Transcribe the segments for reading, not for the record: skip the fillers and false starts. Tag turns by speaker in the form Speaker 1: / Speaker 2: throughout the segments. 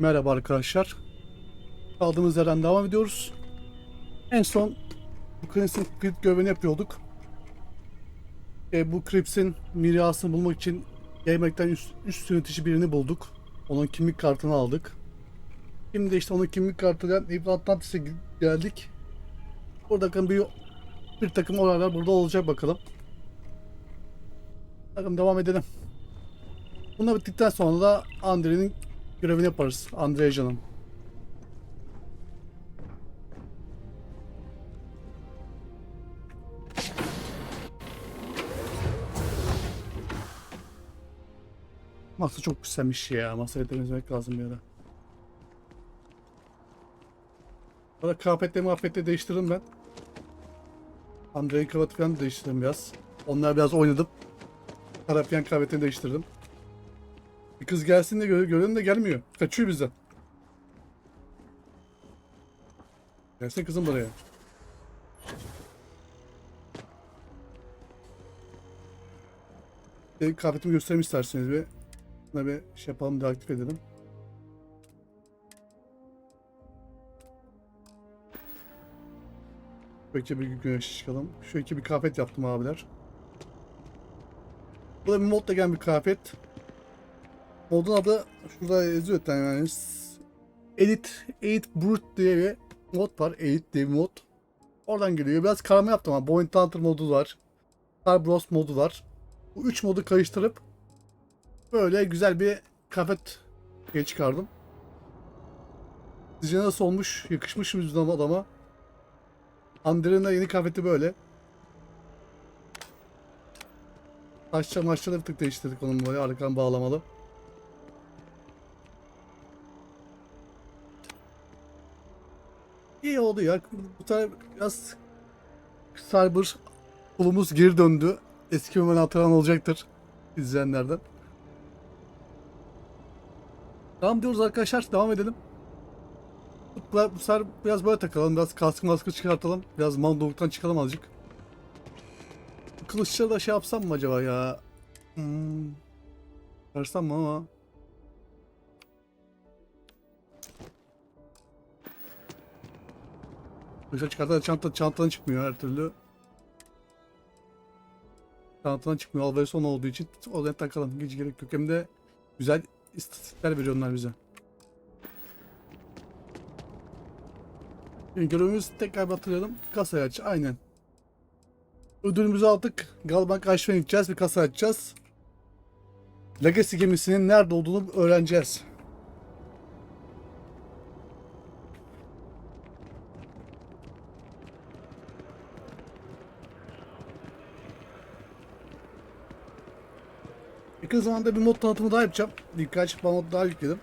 Speaker 1: Merhaba arkadaşlar. Kaldığımız yerden devam ediyoruz. En son bu Crips'in görevini yapıyorduk. Bu Crips'in mirasını bulmak için Game'den üst yönetici birini bulduk. Onun kimlik kartını aldık. Şimdi işte onun kimlik kartıyla Atlantis'e geldik. Burada bakın bir takım olaylar burada olacak bakalım. Bakalım devam edelim. Bunlar bittikten sonra da Andre'nin görevini yaparız. Andrea'nın. Masa çok güzelmiş ya. Masayı temizlemek lazım bir ara. Burada kıyafetleri değiştirdim ben. Andrei'nin kravatı falan değiştirdim biraz. Onlar biraz oynadım. Tarafyan kıyafetini değiştirdim. Bir kız gelsin de görelim de gelmiyor. Kaçıyor bizden. Gelsin kızım buraya. Benim kıyafetimi göstereyim isterseniz bir. Buna bir şey yapalım, deaktif edelim. Şöyle bir güneş çıkalım. Şöyle bir kıyafet yaptım abiler. Bu da bir modla gelen bir kıyafet. Modun adı şurada yazıyor yani. Elite Brute diye bir mod var. Elite diye bir mod. Oradan geliyor. Biraz karma yaptım ama Bounty Hunter modu var. Star Bros modu var. Bu üç modu karıştırıp böyle güzel bir kıyafet çıkardım. Sizce nasıl olmuş? Yakışmış mı bizim adama? Andrea'nın da yeni kıyafeti böyle. Maçta da bir tık değiştirdik onun, böyle arkadan bağlamalı. İyi oldu ya. Bu sefer biraz Cyber kulumuz geri döndü. Eski Ömer hatırlanan olacaktır izleyenlerden. Devam diyoruz arkadaşlar. Devam edelim. Bu sefer biraz böyle takalım. Biraz kaskı çıkartalım. Biraz mandoluktan çıkalım azıcık. Kılıçları da şey yapsam mı acaba ya? Versem mi ama? Kılıçları çıkartan çantadan çıkmıyor her türlü. Çantadan çıkmıyor. Alvarez olduğu için oraya takalım. Hiç gerek yok. Hem de güzel istatistikler veriyor onlar bize. Şimdi görevimizi tekrar hatırlayalım. Kasayı aç. Aynen. Ödülümüzü aldık. Galbank aşmaya gideceğiz. Bir kasa açacağız. Legacy gemisinin nerede olduğunu öğreneceğiz. Yakın zamanda bir mod tanıtımı daha yapacağım. Birkaç mod daha yükledim.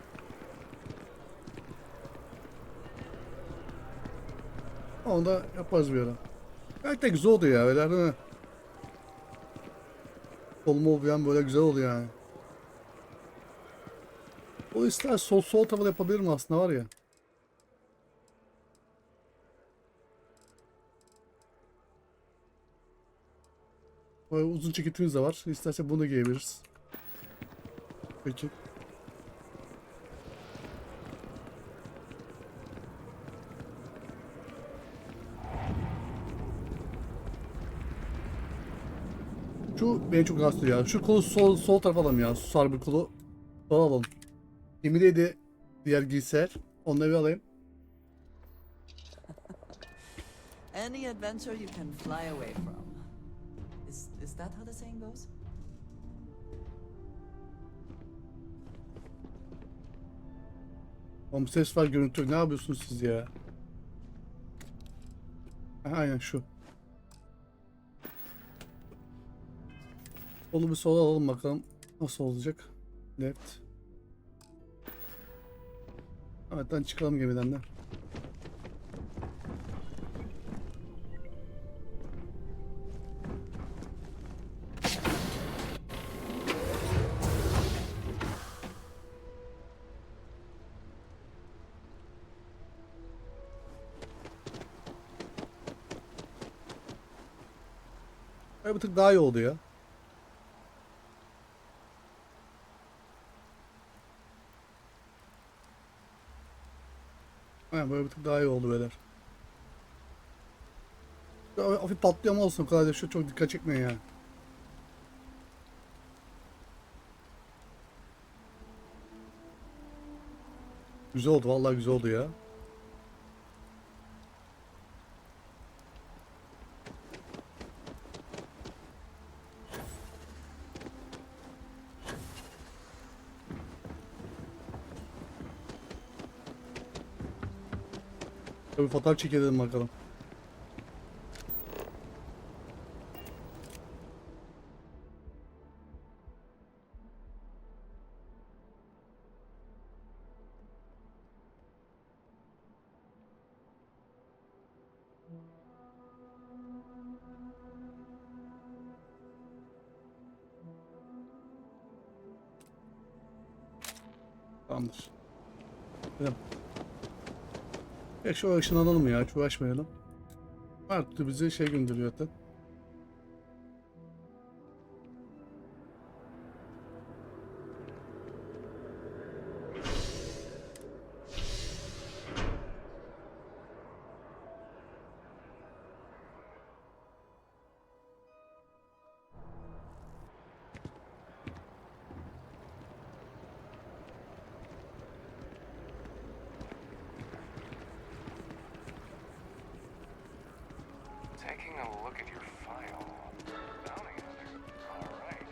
Speaker 1: Onu da yaparız bir ara. Gayet de güzel oldu ya. Öyle değil mi? Solma falan böyle güzel oldu yani. O ister sol tarafa yapabilirim aslında var ya. Böyle uzun ceketimiz de var. İsterse bunu giyebiliriz. Peki. Şu beni çok rahatsız ediyor ya. Şu kolu sol tarafa alalım ya. Su bir kolu. Sol alalım. Gemideydi diğer giysiler. Onları bir alayım.
Speaker 2: Any adventure you can fly away from. Is that how the saying goes?
Speaker 1: Oğlum ses var, görüntü. Ne yapıyorsunuz siz ya? Aynen şu. Kolu bir sola alalım bakalım. Nasıl olacak? Left. Evet, çıkalım gemiden de. Bir tık daha iyi oldu ya. Aynen böyle bir tık daha iyi oldu beyler. Ya, hafif patlıyor ama olsun, o kadar da şu çok dikkat çekmeyin yani. Güzel oldu, vallahi güzel oldu ya. Tabii fotoğraf çekelim bakalım. Tamamdır. Gidelim. Şu ışınlanalım ya, hiç uğraşmayalım. Her türlü bize şey gönderiyor zaten.
Speaker 3: Taking a look at your file. Bounty hunter. All right.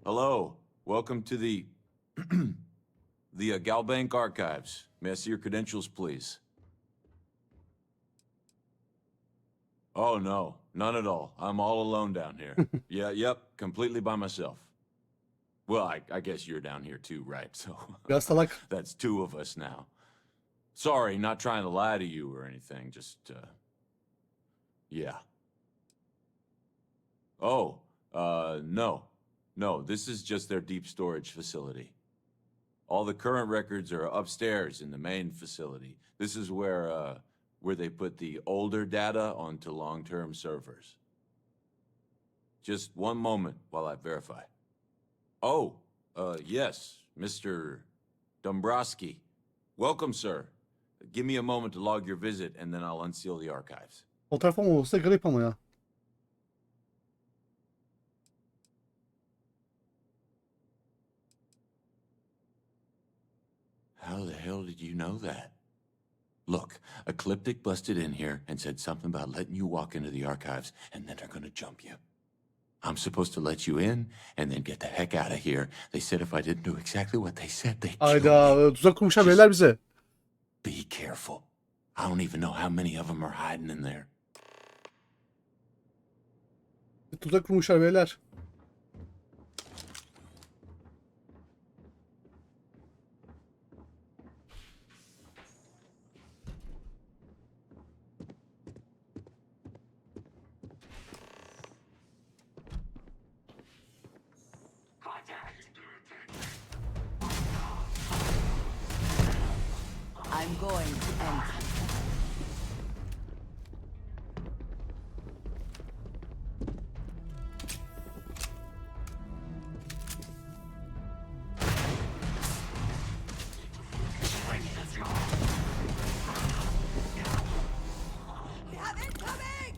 Speaker 4: Hello, welcome to the Galbank Archives. May I see your credentials, please? Oh no, none at all. I'm all alone down here. Yep, completely by myself. Well, I guess you're down here too, right? So
Speaker 1: Biraz salak.
Speaker 4: that's two of us now. Sorry, not trying to lie to you or anything. Just yeah. Oh, no. No, this is just their deep storage facility. All the current records are upstairs in the main facility. This is where they put the older data onto long-term servers. Just one moment while I verify. Oh, yes, Mr. Dombrowski. Welcome, sir. Give me a moment to log your visit, and then I'll unseal the archives.
Speaker 1: Fotoğraf ama olsa garip ama ya.
Speaker 4: How the hell did you know that? Look, Ecliptic busted in here and said something about letting you walk into the archives, and then they're gonna jump you. I'm supposed to let you in and then get the heck out of here. They said if I didn't do exactly what they said, they'd kill me.
Speaker 1: Hayda, tuzak kurmuşlar beyler bize.
Speaker 4: Be careful. I don't even know how many of them are hiding in there.
Speaker 1: Tuzak kurmuşlar beyler.
Speaker 2: I'm going to end you. We have incoming!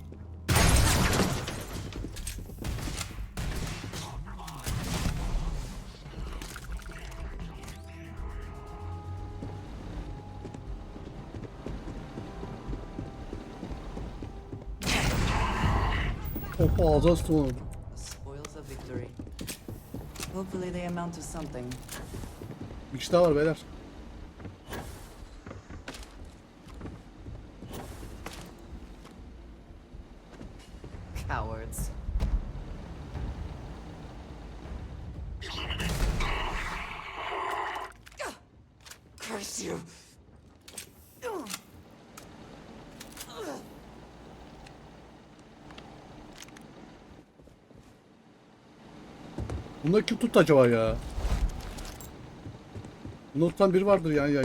Speaker 1: Hoppa, ağzına sıçtım onu.
Speaker 2: The spoils of victory. Hopefully they amount to something.
Speaker 1: Bir kişi daha var beyler.
Speaker 2: Cowards. you.
Speaker 1: Bunları kim tuttu acaba ya? Nottan biri vardır yani ya.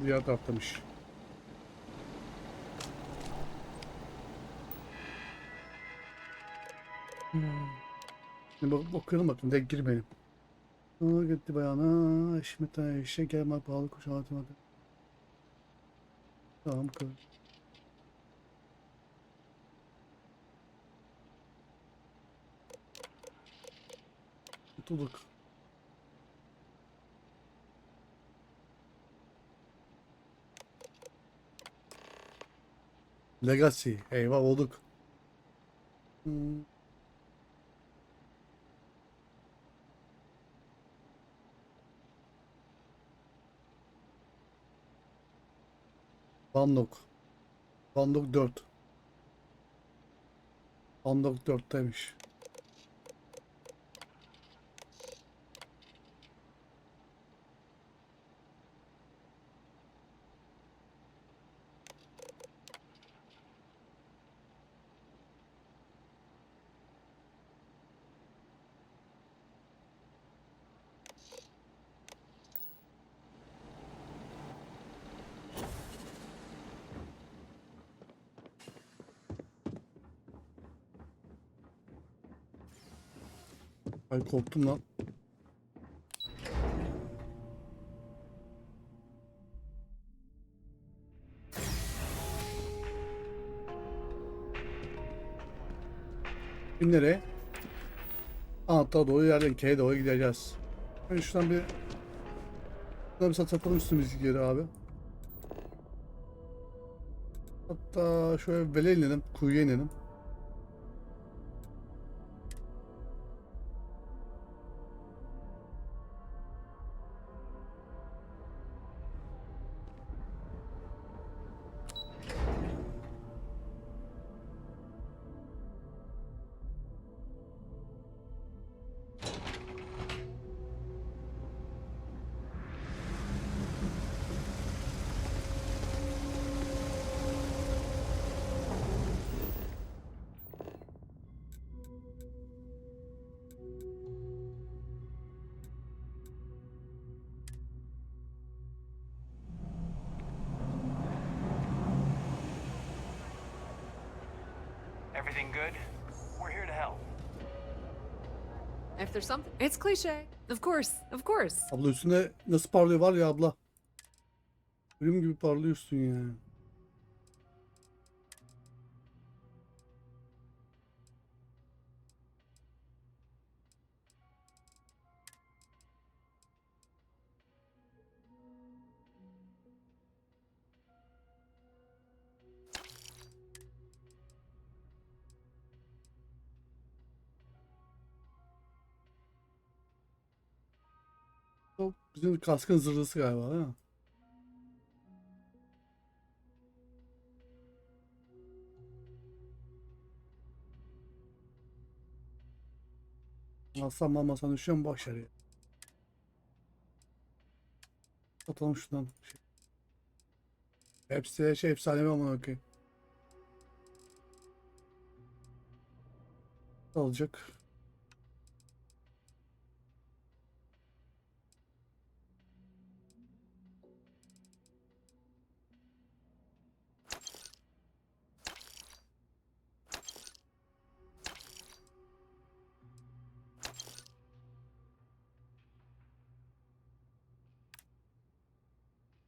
Speaker 1: Diğer taraftamış. Şimdi okuyalım bakayım. Denk girmeyelim. Aa, gitti bayana. Eşmete işe gelmek pahalı kuş atmadı. Tamam kız. Tutulduk. Legacy. Eyvah olduk. Hmm. Bandok. Bandok 4. Bandok 4'teymiş. Ay korktum lan. Şimdi nereye? Anahtar doğru yerden K'ye doğru gideceğiz. Ben şuradan bir satalım üstümüzdeki geri abi. Hatta şöyle vele inelim, kuyuya inelim.
Speaker 3: Everything good? We're here to help.
Speaker 5: If there's something, it's cliche. Of course, of course.
Speaker 1: Abla üstünde nasıl parlıyor var ya abla. Ölüm gibi parlıyorsun ya. O bizim kaskın zırhlısı galiba değil mi? Alsam almasam düşüyor mu başarıya? Atalım şuradan. Hepsi efsane amına koyayım. Alacak.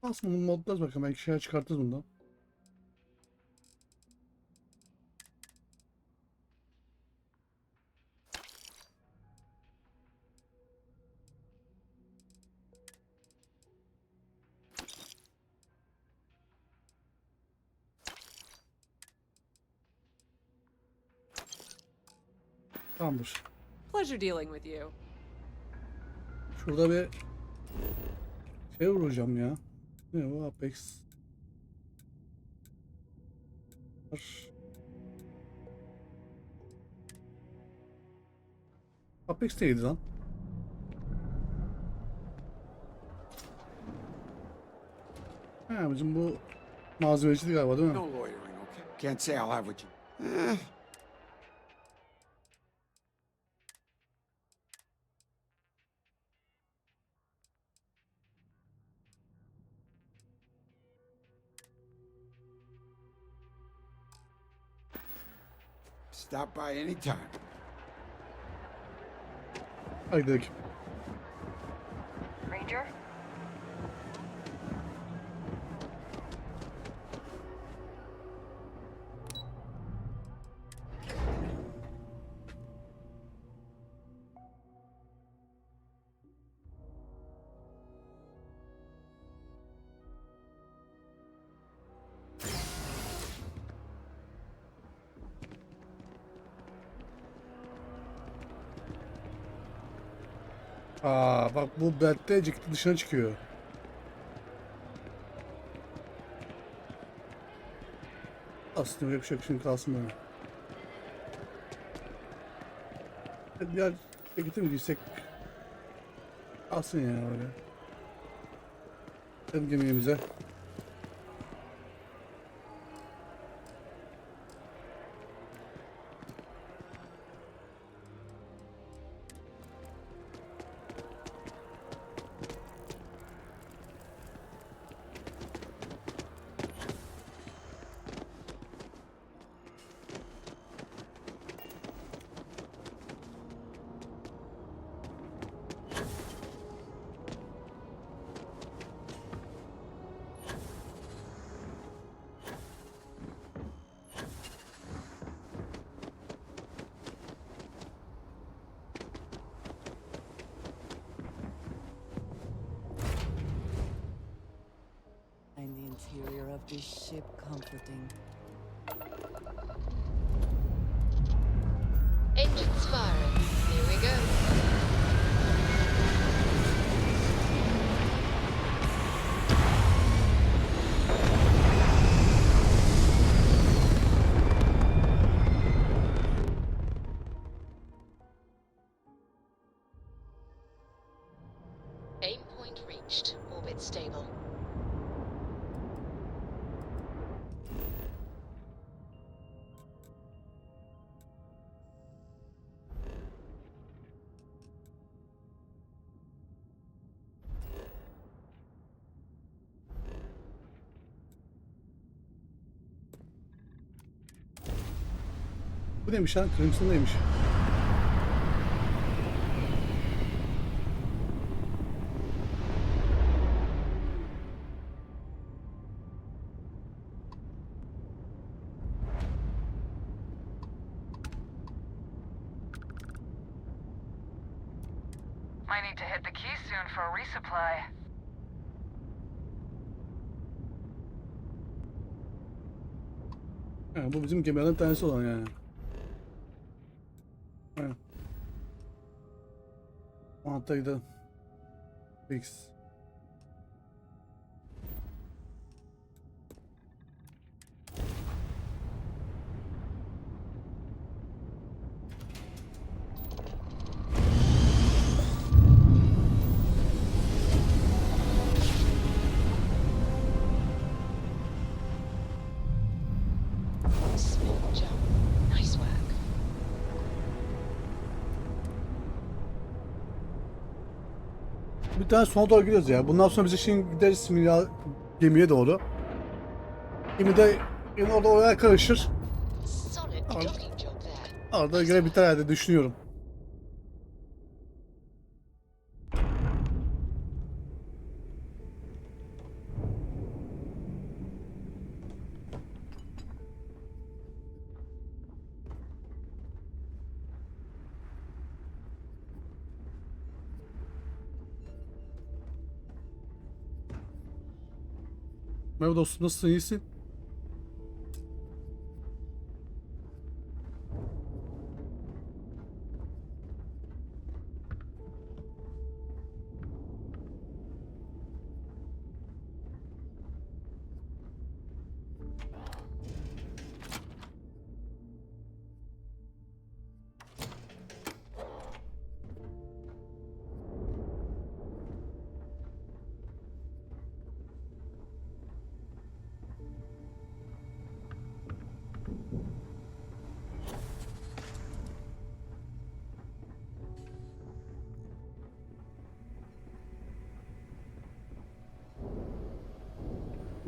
Speaker 1: Aslında bunu modlarız bakalım. Belki şeyler çıkartırız bundan. Tamamdır.
Speaker 5: Pleasure dealing with you.
Speaker 1: Şurada bir şey vuracağım ya. Ne bu Apex? Apex neydi lan? Ha bizim bu malzemeciydi galiba değil mi?
Speaker 6: No lawyering, okay? Can't say I'll have what you... Stop by anytime.
Speaker 1: Hadi gidelim.
Speaker 7: Ranger?
Speaker 1: Aa bak bu beltte dışına çıkıyor. Aslında öyle bir şey yok, şimdi kalsın böyle. Diğer ceketi mi giysek? Kalsın ya öyle. Hem gemiğimize.
Speaker 2: Find the interior of this ship comforting.
Speaker 7: Engines firing. Here we go. Aim point reached. Orbit stable.
Speaker 1: Bu neymiş lan? Crimson neymiş?
Speaker 8: Might need to hit the key soon for a resupply.
Speaker 1: Ha, bu bizim gemilerden bir tanesi olan yani. Evet. Hatta gidelim. X.
Speaker 7: Smooth jump. Nice work.
Speaker 1: Bir tane sona doğru gidiyoruz ya. Bundan sonra biz şimdi gideriz gemiye doğru. Gemide yine orada oraya karışır.
Speaker 7: Solid
Speaker 1: Oh.
Speaker 7: docking job there.
Speaker 1: Orada göre biter herhalde düşünüyorum. Merhaba dostum, nasılsın, iyisin?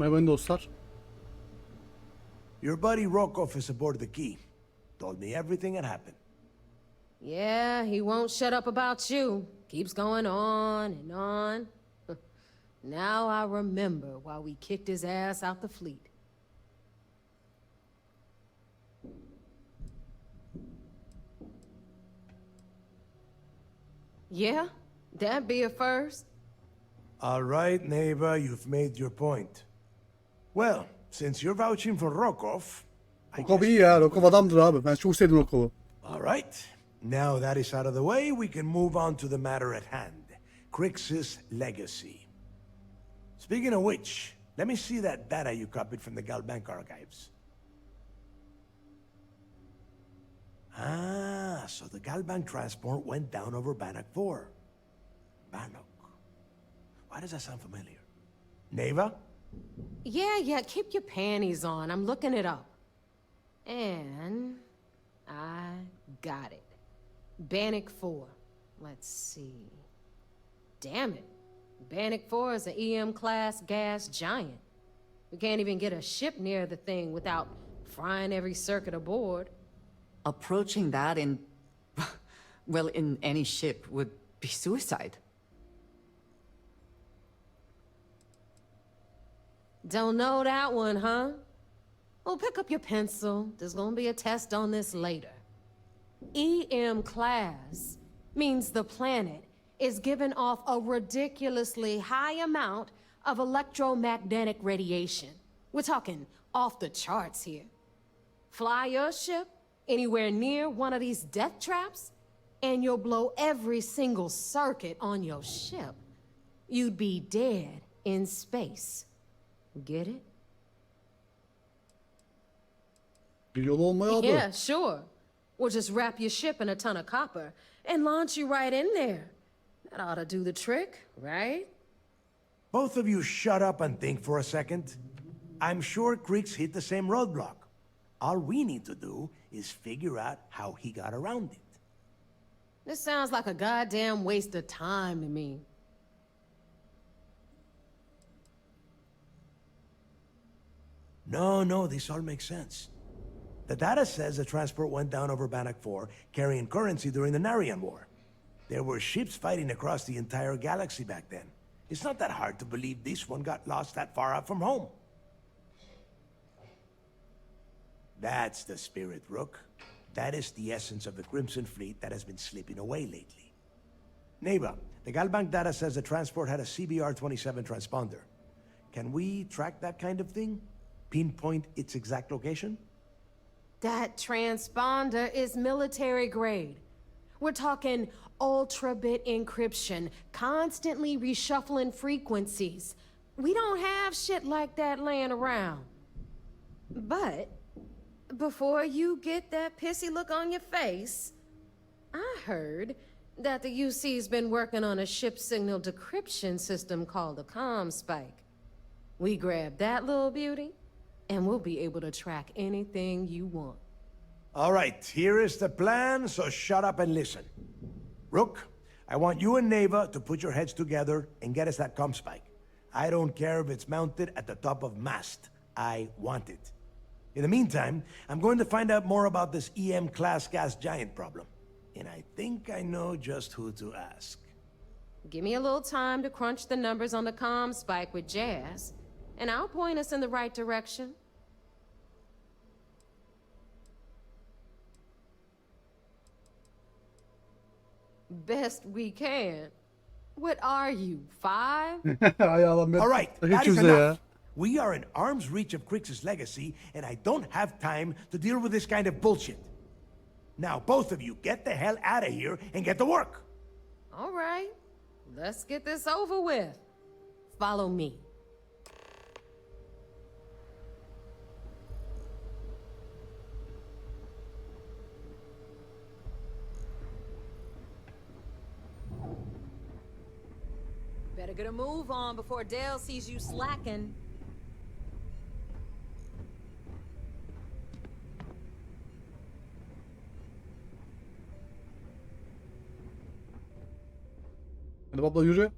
Speaker 1: Merhaba dostlar.
Speaker 9: Your buddy Rokov is aboard the Key. Told me everything that happened.
Speaker 10: Yeah, he won't shut up about you. Keeps going on and on. Now I remember why we kicked his ass out the fleet. Yeah, that'd be a first.
Speaker 9: All right, neighbor, you've made your point. Well, since you're vouching for Rokov, I
Speaker 1: Rokov
Speaker 9: guess...
Speaker 1: iyi ya. Rokov adamdır abi. Ben çok sevdim Rokov'u.
Speaker 9: All right. Now that is out of the way, we can move on to the matter at hand. Crix's legacy. Speaking of which, let me see that data you copied from the Galbank archives. Ah, so the Galbank transport went down over Bannock 4. Bannock. Why does that sound familiar? Neva?
Speaker 10: Yeah, keep your panties on. I'm looking it up. And I got it. Bannock 4. Let's see. Damn it. Bannock 4 is an EM-class gas giant. We can't even get a ship near the thing without frying every circuit aboard.
Speaker 2: Approaching that in, well, in any ship would be suicide.
Speaker 10: Don't know that one, huh? Well, pick up your pencil. There's gonna be a test on this later. EM class means the planet is giving off a ridiculously high amount of electromagnetic radiation. We're talking off the charts here. Fly your ship anywhere near one of these death traps, and you'll blow every single circuit on your ship. You'd be dead in space. Get it?
Speaker 1: Bir yolu olmayalı.
Speaker 10: Yeah, sure. We'll just wrap your ship in a ton of copper and launch you right in there. That ought to do the trick, right?
Speaker 9: Both of you shut up and think for a second. I'm sure Creeks hit the same roadblock. All we need to do is figure out how he got around it.
Speaker 10: This sounds like a goddamn waste of time to me.
Speaker 9: No, this all makes sense. The data says the transport went down over Bannock 4, carrying currency during the Narian War. There were ships fighting across the entire galaxy back then. It's not that hard to believe this one got lost that far out from home. That's the spirit, Rook. That is the essence of the Crimson Fleet that has been slipping away lately. Neva, the Galbank data says the transport had a CBR-27 transponder. Can we track that kind of thing? Pinpoint its exact location?
Speaker 10: That transponder is military grade. We're talking ultra-bit encryption, constantly reshuffling frequencies. We don't have shit like that laying around. But before you get that pissy look on your face, I heard that the UC's been working on a ship signal decryption system called the ComSpike. We grab that little beauty, and we'll be able to track anything you want.
Speaker 9: All right, here is the plan, so shut up and listen. Rook, I want you and Neva to put your heads together and get us that ComSpike. I don't care if it's mounted at the top of mast. I want it. In the meantime, I'm going to find out more about this EM-class gas giant problem. And I think I know just who to ask.
Speaker 10: Give me a little time to crunch the numbers on the ComSpike with Jazz, and I'll point us in the right direction. Best we can. What are you, 5?
Speaker 1: Ay Allah'ım.
Speaker 9: All right,
Speaker 1: Hiç
Speaker 9: that is
Speaker 1: yüze ya.
Speaker 9: enough. We are in arm's reach of Crix's legacy, and I don't have time to deal with this kind of bullshit. Now, both of you, get the hell out of here and get to work.
Speaker 10: All right, let's get this over with. Follow me. Better get a move on before Dale sees you slacking.
Speaker 1: Hadi abla yürü.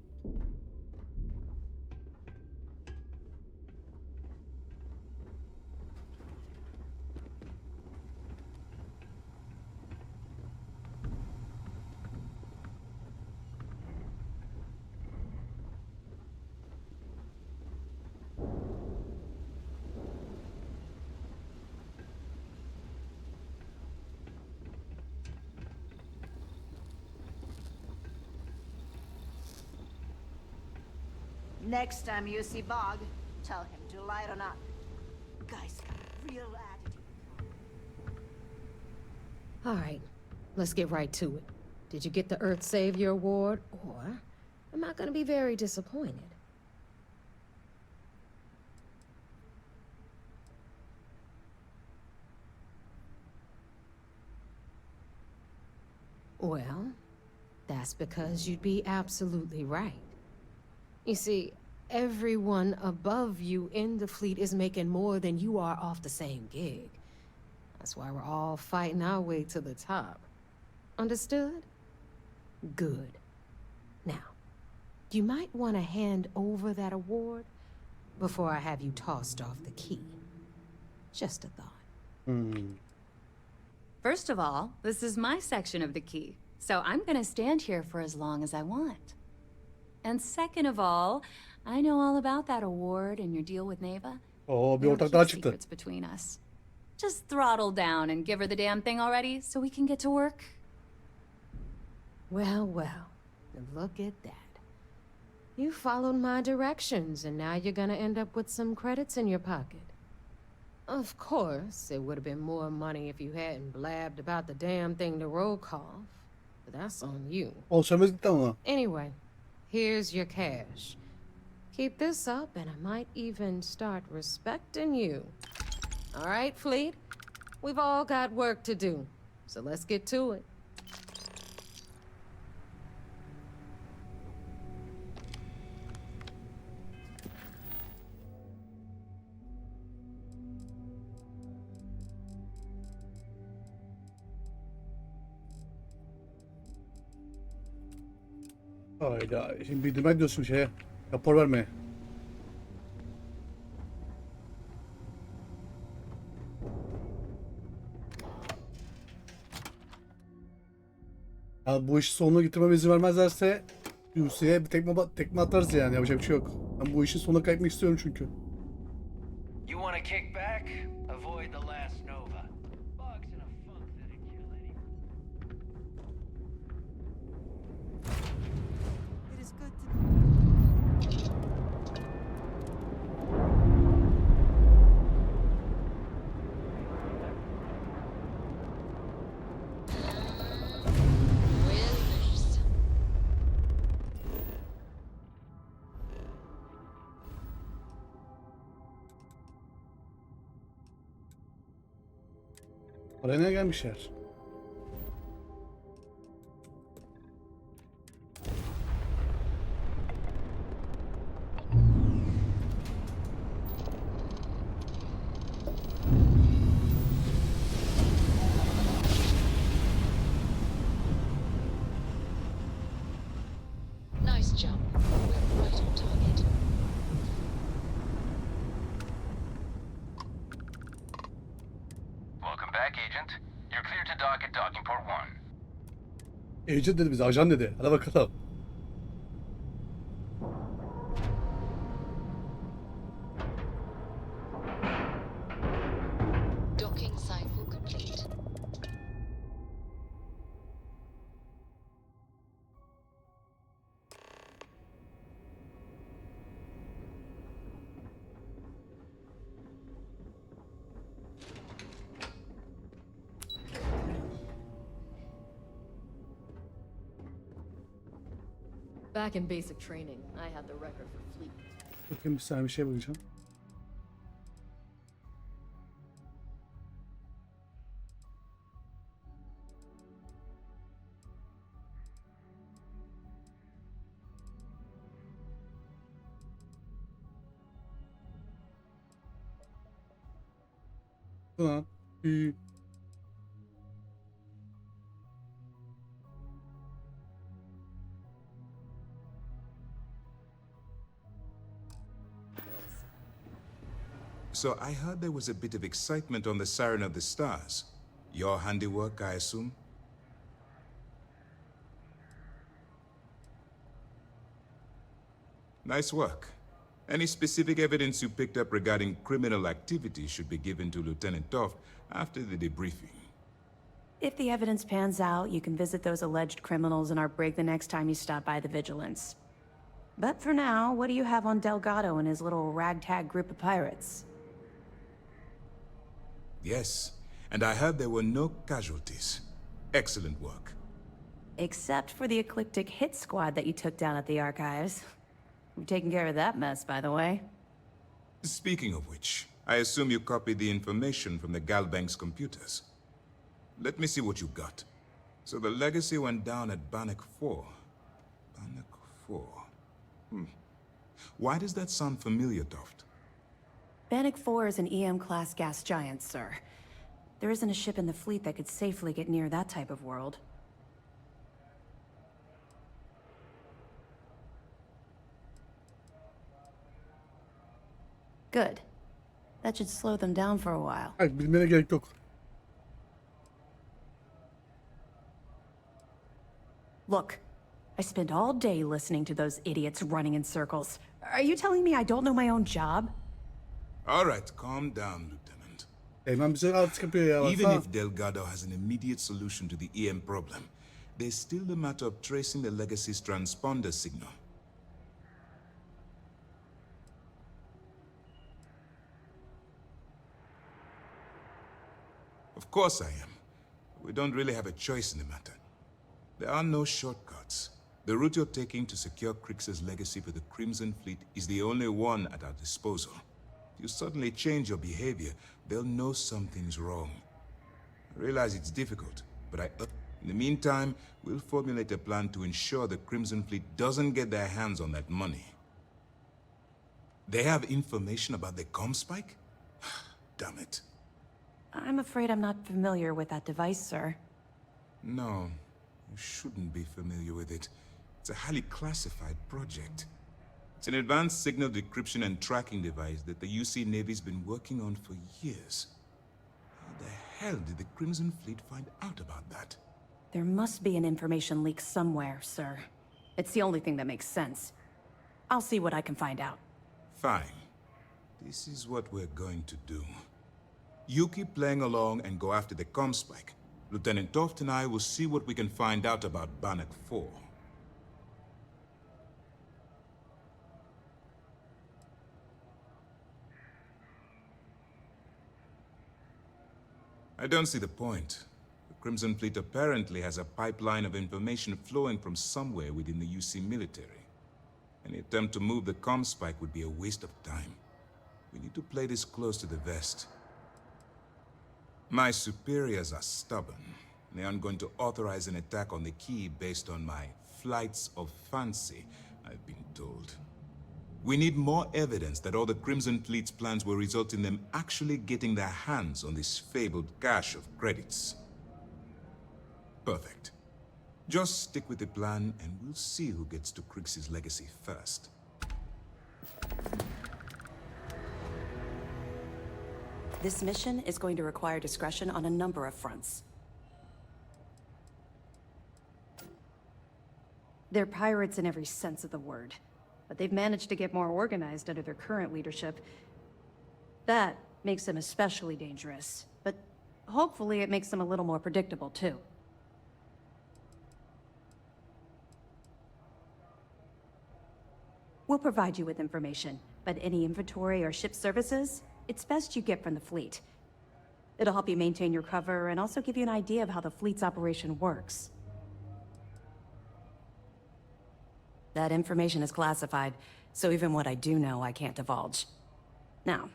Speaker 11: Next time you see Bog, tell him to lighten up. Guy's got a real attitude.
Speaker 10: All right, let's get right to it. Did you get the Earth Savior Award, or am I gonna be very disappointed? Well, that's because you'd be absolutely right. You see, everyone above you in the fleet is making more than you are off the same gig. That's why we're all fighting our way to the top. Understood? Good. Now, you might want to hand over that award before I have you tossed off the key. Just a thought.
Speaker 12: First of all, this is my section of the key, so I'm gonna stand here for as long as I want. And second of all, I know all about that award and your deal with Neva.
Speaker 1: Oo, bir
Speaker 12: We don't
Speaker 1: ortak
Speaker 12: keep
Speaker 1: daha çıktı.
Speaker 12: secrets between us. Just throttle down and give her the damn thing already so we can get to work.
Speaker 10: Well, well, look at that. You followed my directions, and now you're gonna end up with some credits in your pocket. Of course, it would have been more money if you hadn't blabbed about the damn thing to roll call, but that's on you.
Speaker 1: O söylemez gitti ama.
Speaker 10: Anyway, here's your cash. Keep this up, and I might even start respecting you. All right, Fleet? We've all got work to do, so let's get to it.
Speaker 1: Hayda. Şimdi bildirmek diyorsun şeye. Rapor vermeye. Ya bu işi sonuna getirmeme izin vermezlerse Yusi'ye bir tekme atarız yani. Yapacak bir şey yok. Ben bu işi sonuna kaybetmek istiyorum çünkü.
Speaker 13: You want to kick back? Avoid the last Nova. Bog's in a funk that'd kill anyone.
Speaker 2: It is good to
Speaker 7: Wilbers.
Speaker 1: Oraya ne gelmişler?
Speaker 7: Nice jump. We're right on target.
Speaker 3: Welcome back, Agent. You're clear to dock at docking port 1.
Speaker 1: Agent dedi bize, ajan dedi. Hadi bakalım.
Speaker 7: Docking cycle complete.
Speaker 5: Back in basic training, I had the record for fleet.
Speaker 1: Bakayım bir saniye bir şey bakacağım. Tamam.
Speaker 14: So I heard there was a bit of excitement on the Siren of the Stars. Your handiwork, I assume? Nice work. Any specific evidence you picked up regarding criminal activity should be given to Lieutenant Toft after the debriefing.
Speaker 15: If the evidence pans out, you can visit those alleged criminals in our brig the next time you stop by the Vigilance. But for now, what do you have on Delgado and his little ragtag group of pirates?
Speaker 14: Yes, and I heard there were no casualties. Excellent work.
Speaker 15: Except for the eclectic hit squad that you took down at the archives. We've taken care of that mess, by the way.
Speaker 14: Speaking of which, I assume you copied the information from the Galbank's computers. Let me see what you got. So the legacy went down at Bannock 4. Bannock 4. Why does that sound familiar, Toft?
Speaker 15: Bannock 4 is an EM-class gas giant, sir. There isn't a ship in the fleet that could safely get near that type of world. Good. That should slow them down for a while.
Speaker 1: Hayır, bilmene gerek yok.
Speaker 15: Look, I spent all day listening to those idiots running in circles. Are you telling me I don't know my own job?
Speaker 14: All right, calm down, Lieutenant.
Speaker 1: Eymen bize artık yapıyor ya.
Speaker 14: Even
Speaker 1: Baksana.
Speaker 14: if Delgado has an immediate solution to the EM problem, there's still the matter of tracing the legacy's transponder signal. Of course I am. We don't really have a choice in the matter. There are no shortcuts. The route you're taking to secure Crix's legacy for the Crimson Fleet is the only one at our disposal. If you suddenly change your behavior, they'll know something's wrong. I realize it's difficult, but in the meantime, we'll formulate a plan to ensure the Crimson Fleet doesn't get their hands on that money. They have information about the Comspike? Damn it.
Speaker 15: I'm afraid I'm not familiar with that device, sir.
Speaker 14: No, you shouldn't be familiar with it. It's a highly classified project. It's an advanced signal decryption and tracking device that the UC Navy's been working on for years. How the hell did the Crimson Fleet find out about that?
Speaker 15: There must be an information leak somewhere, sir. It's the only thing that makes sense. I'll see what I can find out.
Speaker 14: Fine. This is what we're going to do. You keep playing along and go after the Comspike. Lieutenant Toft and I will see what we can find out about Bannock 4. I don't see the point. The Crimson Fleet apparently has a pipeline of information flowing from somewhere within the UC military. Any attempt to move the Comspike would be a waste of time. We need to play this close to the vest. My superiors are stubborn. They aren't going to authorize an attack on the key based on my flights of fancy, I've been told. We need more evidence that all the Crimson Fleet's plans will result in them actually getting their hands on this fabled cache of credits. Perfect. Just stick with the plan and we'll see who gets to Crix's legacy first.
Speaker 15: This mission is going to require discretion on a number of fronts. They're pirates in every sense of the word, but they've managed to get more organized under their current leadership. That makes them especially dangerous, but hopefully it makes them a little more predictable too. We'll provide you with information, but any inventory or ship services, it's best you get from the fleet. It'll help you maintain your cover and also give you an idea of how the fleet's operation works. That information is classified, so even what I do know, I can't divulge. Now,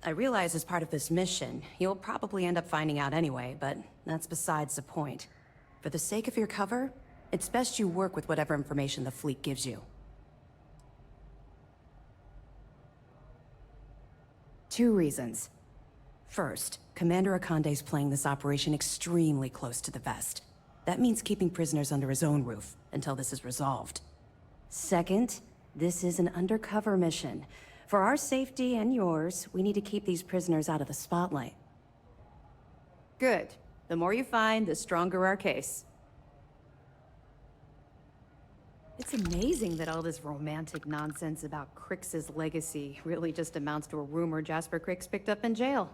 Speaker 15: I realize as part of this mission, you'll probably end up finding out anyway, but that's besides the point. For the sake of your cover, it's best you work with whatever information the fleet gives you. 2 reasons. First, Commander Akande's playing this operation extremely close to the vest. That means keeping prisoners under his own roof until this is resolved. Second, this is an undercover mission. For our safety and yours, we need to keep these prisoners out of the spotlight. Good. The more you find, the stronger our case. It's amazing that all this romantic nonsense about Crix's legacy really just amounts to a rumor Jasper Crix picked up in jail.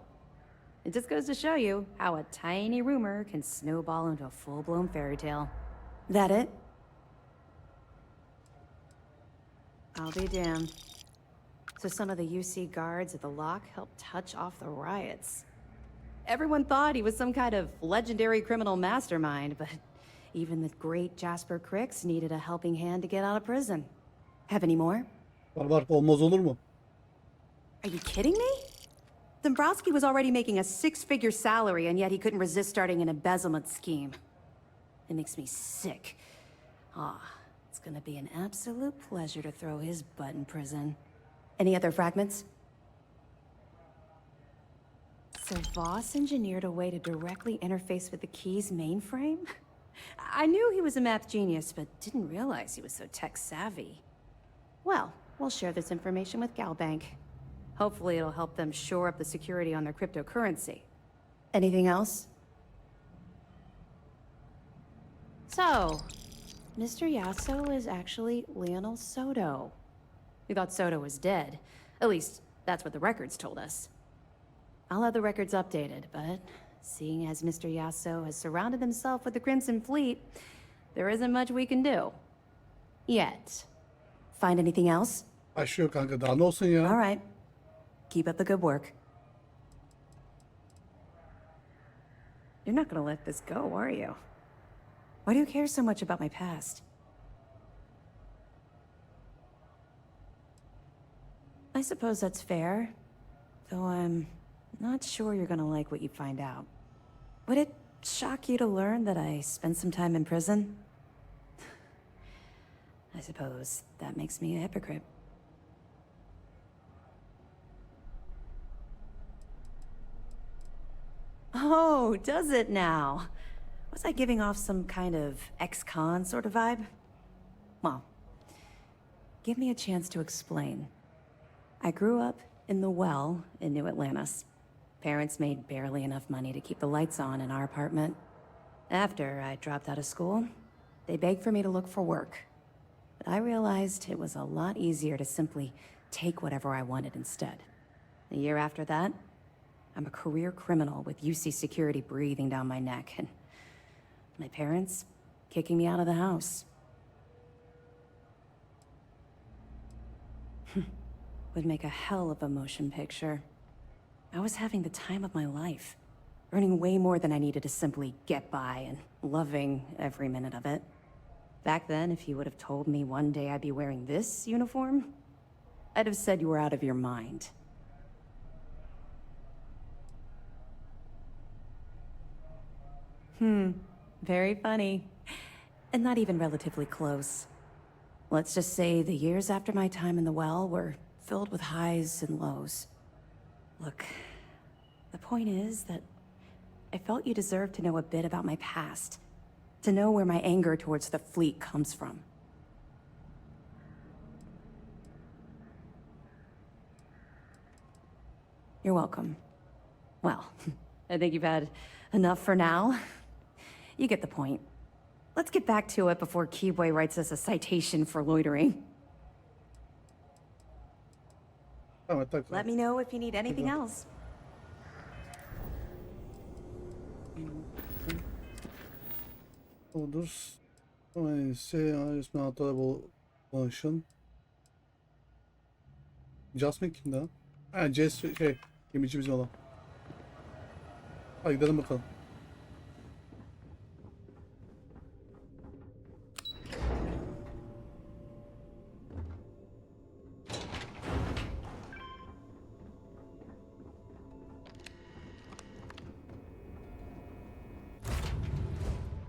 Speaker 15: It just goes to show you how a tiny rumor can snowball into a full-blown fairy tale. That it? I'll be damned. So some of the UC guards at the lock helped touch off the riots. Everyone thought he was some kind of legendary criminal mastermind, but even the great Jasper Cricks needed a helping hand to get out of prison. Have any more?
Speaker 1: Var olmaz olur mu?
Speaker 15: Are you kidding me? Dombrowski was already making a 6-figure salary, and yet he couldn't resist starting an embezzlement scheme. It makes me sick. It's gonna be an absolute pleasure to throw his butt in prison. Any other fragments? So Voss engineered a way to directly interface with the key's mainframe? I knew he was a math genius, but didn't realize he was so tech-savvy. Well, we'll share this information with Galbank. Hopefully it'll help them shore up the security on their cryptocurrency. Anything else? So, Mr. Yasso is actually Lionel Soto. We thought Soto was dead. At least, that's what the records told us. I'll have the records updated, but seeing as Mr. Yasso has surrounded himself with the Crimson Fleet, there isn't much we can do. Yet. Find anything else?
Speaker 1: Başlıyor kanka, daha ne olsun ya?
Speaker 15: All right. Keep up the good work. You're not gonna let this go, are you? Why do you care so much about my past? I suppose that's fair, though I'm not sure you're gonna like what you find out. Would it shock you to learn that I spent some time in prison? I suppose that makes me a hypocrite. Oh, does it now? Was I giving off some kind of ex-con sort of vibe? Well, give me a chance to explain. I grew up in the Well in New Atlantis. Parents made barely enough money to keep the lights on in our apartment. After I dropped out of school, they begged for me to look for work. But I realized it was a lot easier to simply take whatever I wanted instead. A year after that, I'm a career criminal with UC security breathing down my neck, and my parents kicking me out of the house. Would make a hell of a motion picture. I was having the time of my life, earning way more than I needed to simply get by and loving every minute of it. Back then, if you would have told me one day I'd be wearing this uniform, I'd have said you were out of your mind. Very funny. And not even relatively close. Let's just say the years after my time in the Well were filled with highs and lows. Look, the point is that I felt you deserved to know a bit about my past. To know where my anger towards the fleet comes from. You're welcome. Well, I think you've had enough for now. You get the point. Let's get back to it before Keyboy writes us a citation for loitering. Let me know if you need anything else.
Speaker 1: Olur. Neyse, ismi hatta bulaşın. Jasmine kimdi ha? Ha, Jess gemici bizim olan. Hadi gidelim bakalım.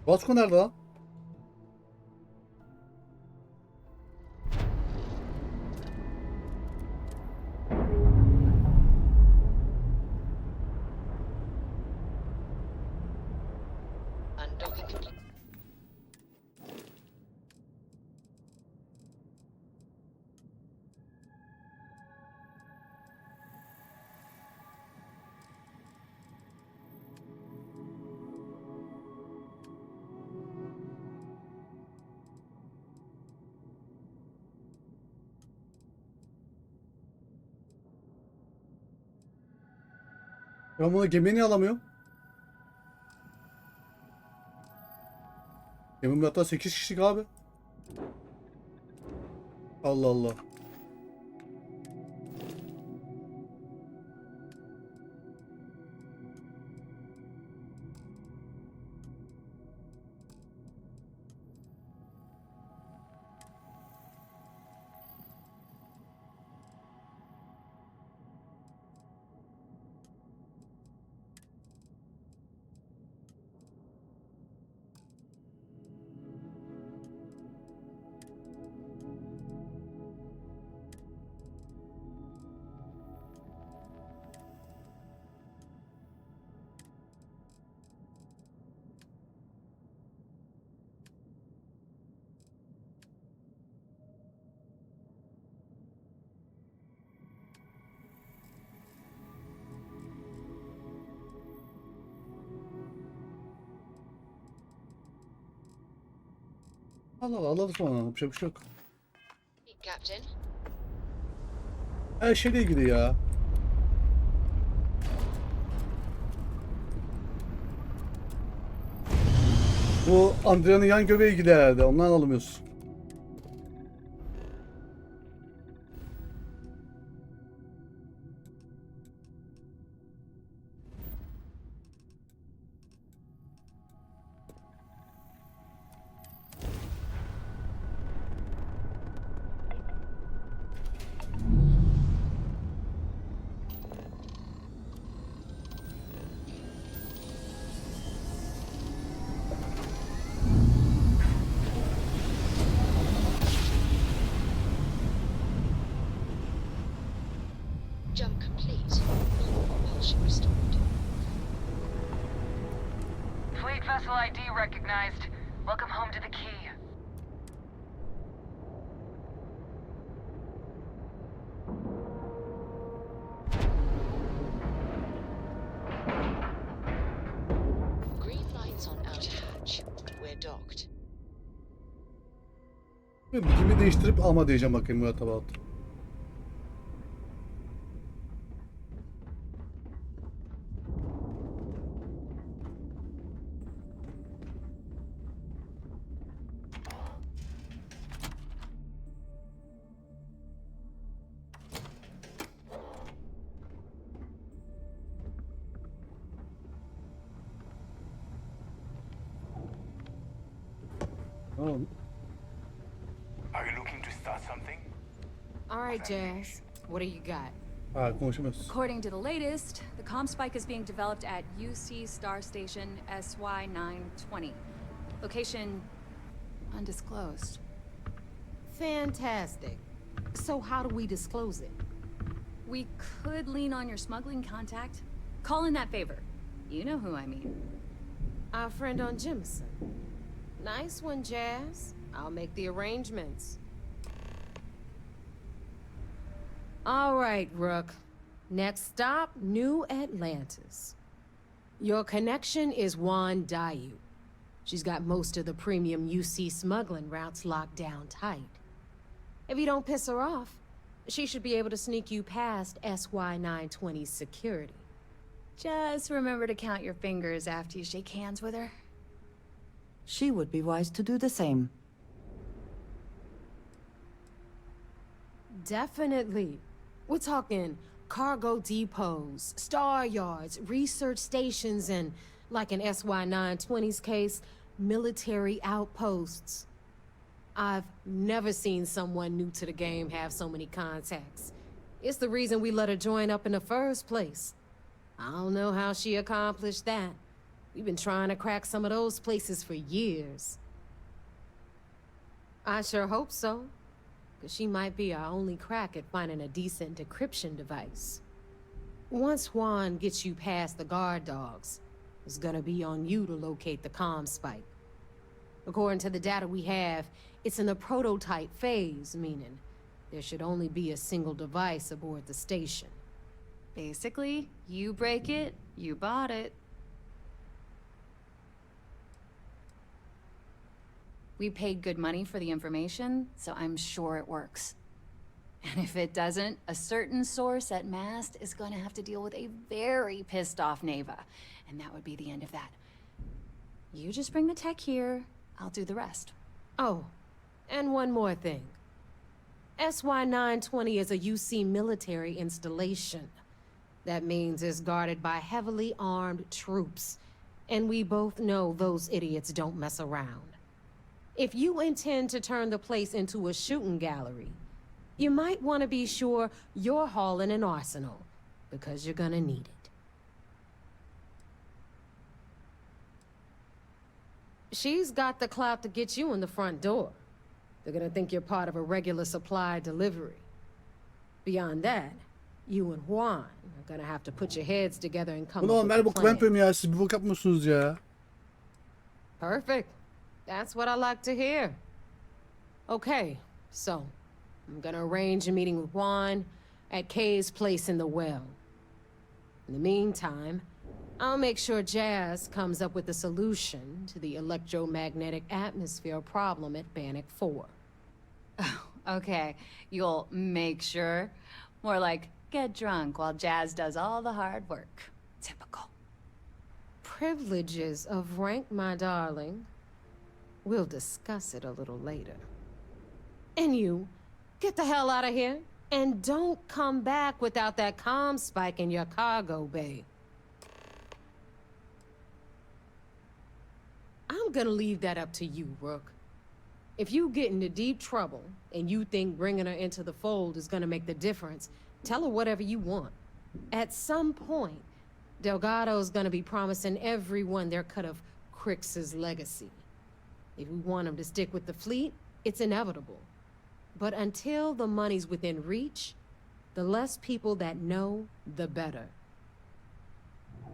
Speaker 1: Vasco nerede lan? Ben bunu gemiye niye alamıyorum? Gemimde hatta 8 kişilik abi. Allah Allah. Allah Allah Allah'ım sonra yapacak bir şey yok.
Speaker 7: Captain.
Speaker 1: Her şeyle ilgili ya. Bu Andrea'nın yan göbeği ilgili herhalde. Ondan alamıyorsun.
Speaker 7: Jump complete. Normal propulsion restored.
Speaker 8: Fleet vessel ID recognized. Welcome home to the key.
Speaker 7: Green lights on outer hatch. We're docked.
Speaker 1: Bilgimi değiştirip alma diyeceğim bakayım Murat Abat. Tamam.
Speaker 3: Are you looking to start something?
Speaker 10: All right, Jazz. What do you got?
Speaker 1: Ha, konuşamıyoruz.
Speaker 12: According to the latest, the comm spike is being developed at UC Star Station SY-920. Location undisclosed.
Speaker 10: Fantastic. So how do we disclose it?
Speaker 12: We could lean on your smuggling contact. Call in that favor. You know who I mean.
Speaker 10: Our friend on Jimson. Nice one, Jazz. I'll make the arrangements. All right, Rook. Next stop, New Atlantis. Your connection is Juan Dayu. She's got most of the premium UC smuggling routes locked down tight. If you don't piss her off, she should be able to sneak you past SY-920's security.
Speaker 12: Just remember to count your fingers after you shake hands with her.
Speaker 15: She would be wise to do the same.
Speaker 10: Definitely. We're talking cargo depots, star yards, research stations, and, like in SY-920's case, military outposts. I've never seen someone new to the game have so many contacts. It's the reason we let her join up in the first place. I don't know how she accomplished that. We've been trying to crack some of those places for years. I sure hope so, because she might be our only crack at finding a decent decryption device. Once Juan gets you past the guard dogs, it's gonna be on you to locate the comm spike. According to the data we have, it's in the prototype phase, meaning there should only be a single device aboard the station.
Speaker 12: Basically, you break it, you bought it. We paid good money for the information, so I'm sure it works. And if it doesn't, a certain source at Mast is going to have to deal with a very pissed off Neva. And that would be the end of that. You just bring the tech here, I'll do the rest.
Speaker 10: Oh, and one more thing. SY-920 is a UC military installation. That means it's guarded by heavily armed troops. And we both know those idiots don't mess around. If you intend to turn the place into a shooting gallery, you might want to be sure you're hauling an arsenal, because you're gonna need it. She's got the clout to get you in the front door. They're gonna think you're part of a regular supply delivery. Beyond that, you and Juan are gonna have to put your heads together and come
Speaker 1: Bu
Speaker 10: up with
Speaker 1: normal
Speaker 10: a
Speaker 1: bu
Speaker 10: plan.
Speaker 1: kıvem ya. Siz bir bok yapmıyorsunuz ya.
Speaker 10: Perfect. That's what I like to hear. Okay, so I'm gonna arrange a meeting with Juan at Kay's place in the well. In the meantime, I'll make sure Jazz comes up with a solution to the electromagnetic atmosphere problem at Bannock 4.
Speaker 12: Oh, okay. You'll make sure? More like, get drunk while Jazz does all the hard work. Typical.
Speaker 10: Privileges of rank, my darling. We'll discuss it a little later. And you, get the hell out of here. And don't come back without that comm spike in your cargo bay. I'm gonna leave that up to you, Rook. If you get into deep trouble, and you think bringing her into the fold is gonna make the difference, tell her whatever you want. At some point, Delgado's gonna be promising everyone their cut of Crix's legacy. If we want him to stick with the fleet, it's inevitable. But until the money's within reach, the less people that know, the better.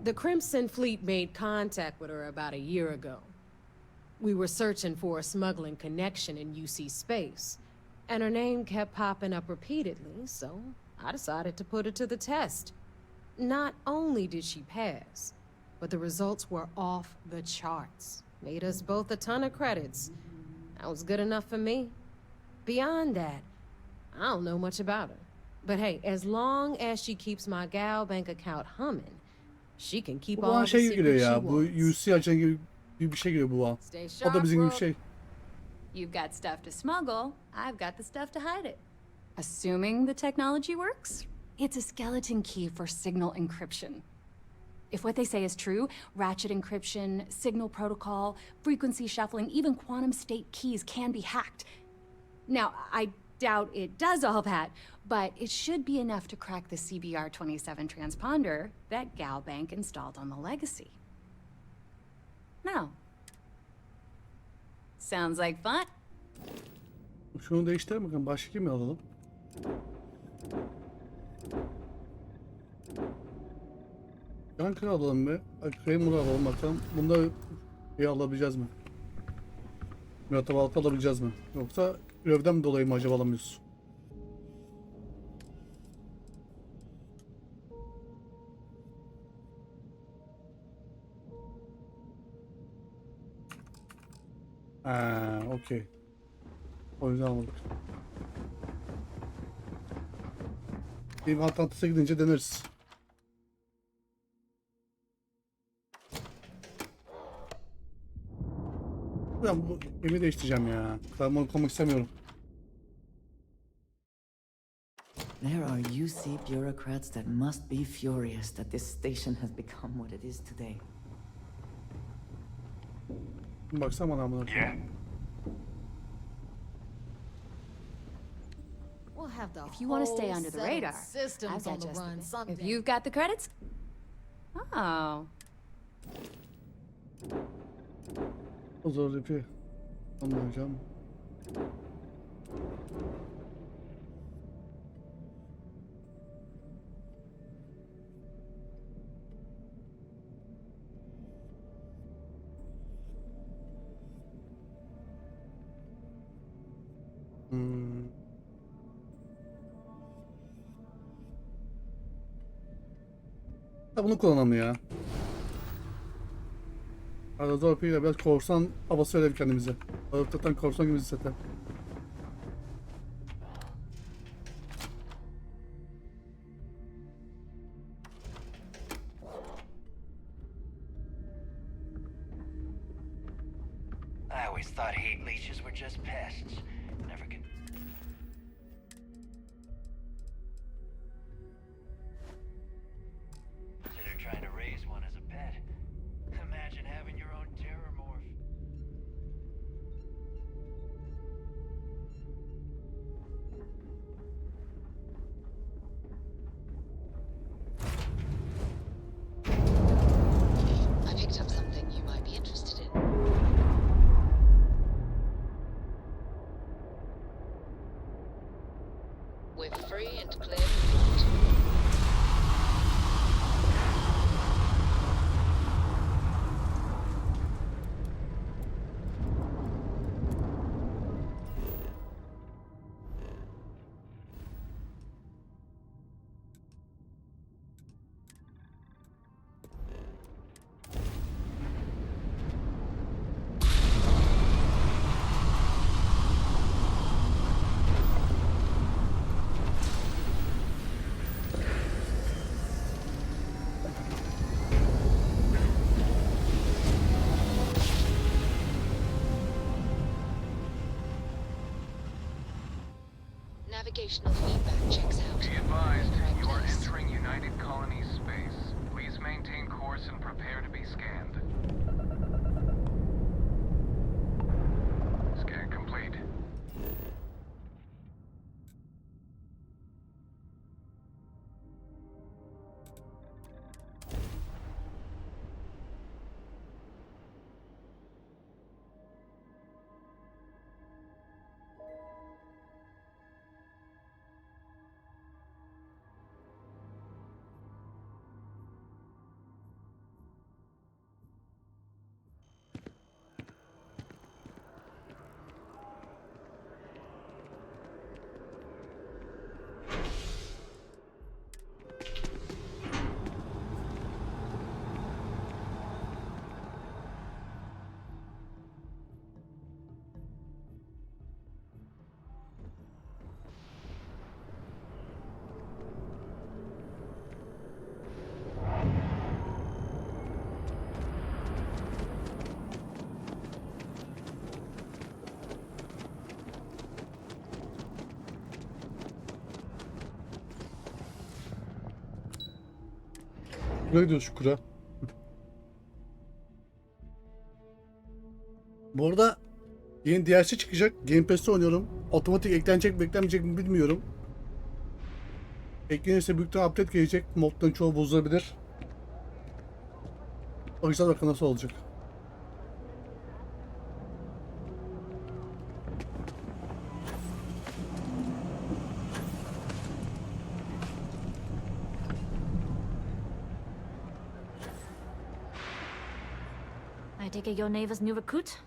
Speaker 10: The Crimson Fleet made contact with her about a year ago. We were searching for a smuggling connection in UC space, and her name kept popping up repeatedly, so I decided to put her to the test. Not only did she pass, but the results were off the charts. Made us both a ton of credits. That was good enough for me. Beyond that, I don't know much about her. But hey, as long as she keeps my gal bank account humming, she can keep
Speaker 1: Bu
Speaker 10: all
Speaker 1: bana
Speaker 10: the
Speaker 1: şey gibi geliyor
Speaker 10: secrets she
Speaker 1: ya. Bu
Speaker 10: wants.
Speaker 1: UC ajan gibi bir şey geliyor bu bana.
Speaker 10: Stay
Speaker 1: O
Speaker 10: sharp,
Speaker 1: da bizim gibi bir
Speaker 10: Rook.
Speaker 1: şey.
Speaker 12: You've got stuff to smuggle, I've got the stuff to hide it. Assuming the technology works, it's a skeleton key for signal encryption. If what they say is true, ratchet encryption, signal protocol, frequency shuffling, even quantum state keys can be hacked. Now, I doubt it does all that, but it should be enough to crack the CBR-27 transponder that Galbank installed on the Legacy. No. Sounds like fun.
Speaker 1: Şunu değiştirelim bakalım. Başka kimi alalım? Yankı'nı alalım be. Kramer'ı alalım bakalım. Bunda bir alabileceğiz mi? Mürettebatı alabileceğiz mi? Yoksa görevden mi dolayı mı acaba alamıyoruz? Okey. O yüzden almadık. Bir Atlantis'e gidince deneriz. Ben bu gemi değiştireceğim ya. Ben bunu koymak istemiyorum.
Speaker 2: There are UC bureaucrats that must be furious that this station has become what it is today.
Speaker 1: Baksana bana bunu.
Speaker 10: We'll have the
Speaker 12: If you want to stay
Speaker 10: whole
Speaker 12: under the
Speaker 10: set of
Speaker 12: radar,
Speaker 10: systems
Speaker 12: I've
Speaker 10: on
Speaker 12: got
Speaker 10: the
Speaker 12: just the
Speaker 10: run
Speaker 12: thing.
Speaker 10: someday.
Speaker 12: If you've got the credits? Oh.
Speaker 1: O zor ipi. Anlayacağım. Ha, bunu kullanalım ya. Arada zor ipiyle biraz korsan havası verelim kendimize. Zaten korsan gibi zaten.
Speaker 13: I always thought hate leeches were just pests. Never could. Consider trying to raise one as a pet. Imagine having your own terror morph.
Speaker 7: I picked up something you might be interested in. Navigational feedback checks out.
Speaker 3: Be advised,
Speaker 7: Right
Speaker 3: you are
Speaker 7: place.
Speaker 3: entering United Colonies space. Please maintain course and prepare to be scanned. Scan complete.
Speaker 1: Buraya gidiyoruz Şükrü. Bu arada yeni DLC çıkacak. Game Pass'te oynuyorum. Otomatik eklenecek mi eklenmeyecek mi bilmiyorum. Eklenirse büyük ihtimalle update gelecek. Modların çoğu bozulabilir. Bakacağız bakalım nasıl olacak.
Speaker 16: I take it your neighbor's new recruit?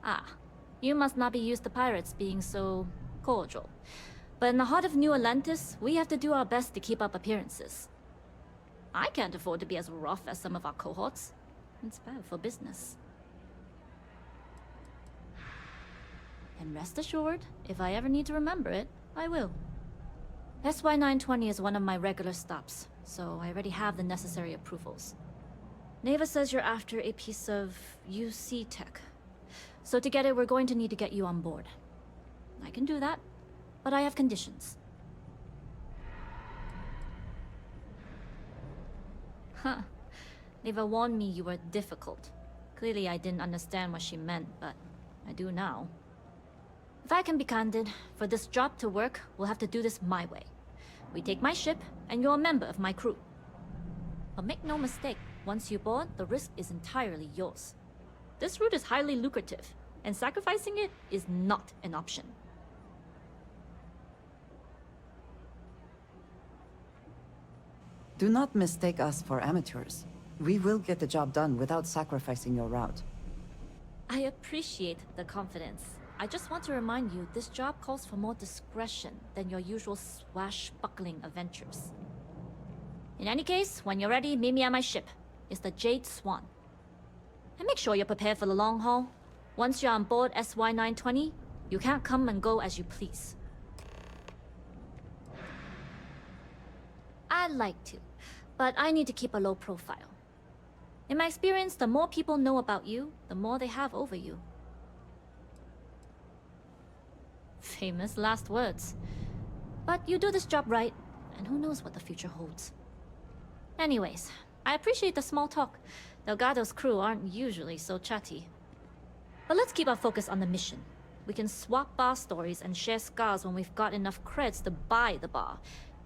Speaker 16: Ah, you must not be used to pirates being so cordial. But in the heart of New Atlantis, we have to do our best to keep up appearances. I can't afford to be as rough as some of our cohorts. It's bad for business. And rest assured, if I ever need to remember it, I will. SY-920 is one of my regular stops, so I already have the necessary approvals. Neva says you're after a piece of UC tech. So to get it, we're going to need to get you on board. I can do that, but I have conditions. Huh. Neva warned me you were difficult. Clearly I didn't understand what she meant, but I do now. If I can be candid, for this job to work, we'll have to do this my way. We take my ship, and you're a member of my crew. But make no mistake, once you board, the risk is entirely yours. This route is highly lucrative, and sacrificing it is not an option.
Speaker 2: Do not mistake us for amateurs. We will get the job done without sacrificing your route.
Speaker 16: I appreciate the confidence. I just want to remind you, this job calls for more discretion than your usual swashbuckling adventures. In any case, when you're ready, meet me at my ship. It's the Jade Swan. And make sure you're prepared for the long haul. Once you're on board SY-920, you can't come and go as you please. I'd like to, but I need to keep a low profile. In my experience, the more people know about you, the more they have over you. Famous last words. But you do this job right, and who knows what the future holds. Anyways, I appreciate the small talk. Delgado's crew aren't usually so chatty. But let's keep our focus on the mission. We can swap bar stories and share scars when we've got enough creds to buy the bar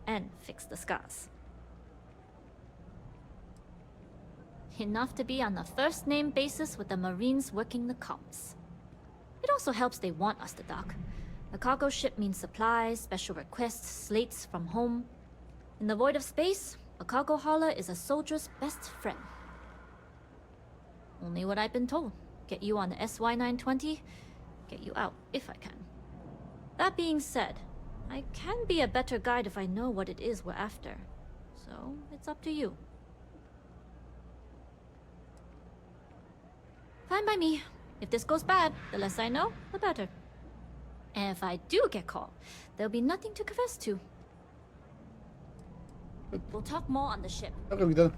Speaker 16: and fix the scars. Enough to be on a first-name basis with the Marines working the comms. It also helps they want us to dock. A cargo ship means supplies, special requests, slates from home. In the void of space, a cargo hauler is a soldier's best friend. Only what I've been told. Get you on the SY-920, get you out if I can. That being said, I can be a better guide if I know what it is we're after. So, it's up to you. Fine by me. If this goes bad, the less I know, the better. And if I do get caught, there'll be nothing to confess to. We'll talk more on the ship.
Speaker 1: Bakalım gidelim.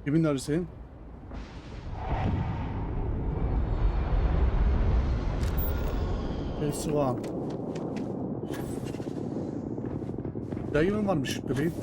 Speaker 1: Kimin arı senin? Soğan. Yayın varmış bebeğim.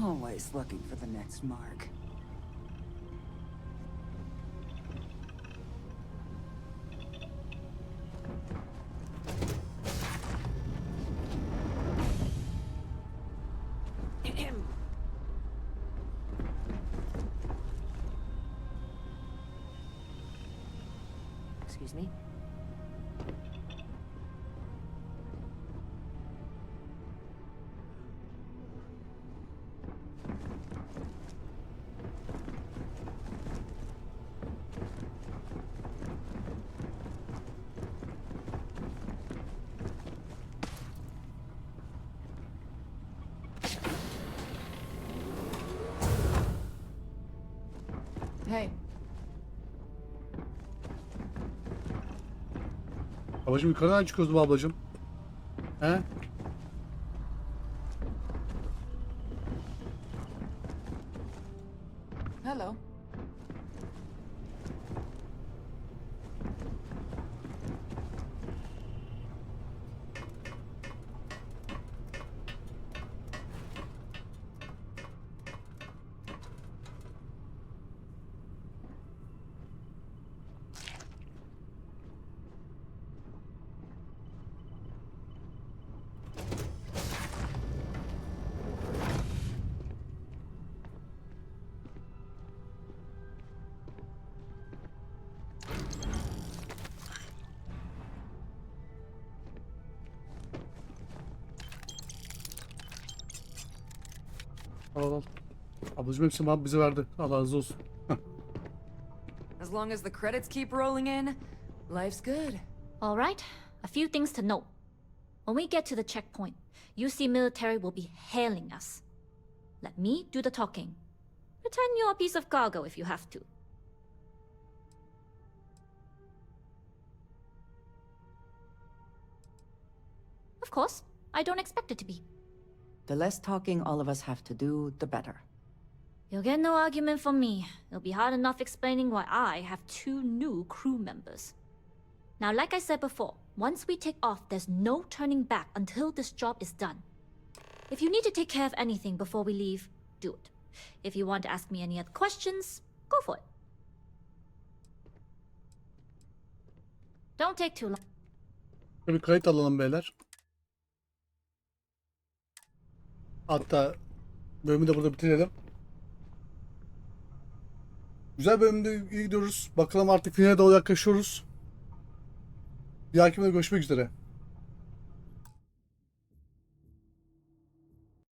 Speaker 2: Always looking for the next mark.
Speaker 11: Excuse me?
Speaker 2: Hey.
Speaker 1: Ablacım yukarıdan çıkıyoruz bu ablacım. He?
Speaker 2: Hello.
Speaker 1: Al. Ablacım hepsini bana bize verdi. Allah razı olsun.
Speaker 2: As long as the credits keep rolling in, life's good.
Speaker 16: All right, a few things to note. When we get to the checkpoint, UC military will be hailing us. Let me do the talking. Pretend you're a piece of cargo if you have to. Of course, I don't expect it to be.
Speaker 2: The less talking all of us have to do, the better.
Speaker 16: You'll get no argument from me. It'll be hard enough explaining why I have 2 new crew members. Now, like I said before, once we take off, there's no turning back until this job is done. If you need to take care of anything before we leave, do it. If you want to ask me any other questions, go for it. Don't take too long.
Speaker 1: Bir kayıt alalım beyler. Hatta bölümü de burada bitirelim. Güzel bölümde iyi gidiyoruz. Bakalım artık finale doğru yaklaşıyoruz. Bir dahaki bölümde görüşmek üzere.